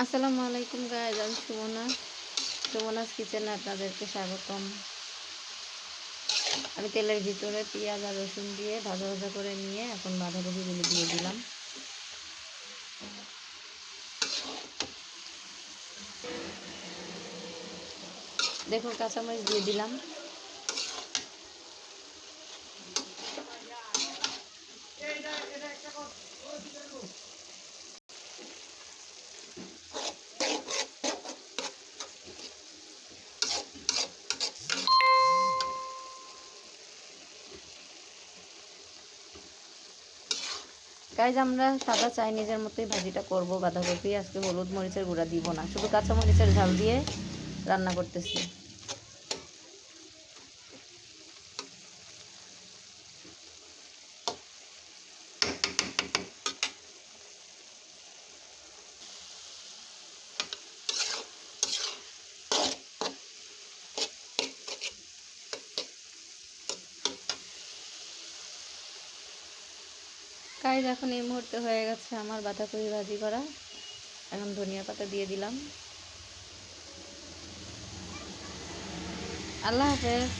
আসসালামু আলাইকুম গাইজ, আমি সুমনাস কিচেনে আপনাদেরকে স্বাগতম। আমি তেলের ভিতরে পেঁয়াজ আর রসুন দিয়ে ভাজা ভাজা করে নিয়ে এখন বাঁধাকপিগুলো দিয়ে দিলাম। দেখুন, কাঁচামরিচ দিয়ে দিলাম। গাইজ, আমরা সাদা চাইনিজের মতোই ভাজিটা করব। বাঁধাকপি আজকে হলুদ মরিচের গুঁড়া দিব না, শুধু কাঁচামরিচের ঝাল দিয়ে রান্না করতেছি। গাইজ, এখন এই মুহূর্তে হয়ে গেছে আমার বাঁধাকপি ভাজি করা। এখন ধনিয়া পাতা দিয়ে দিলাম। আল্লাহ হাফেজ।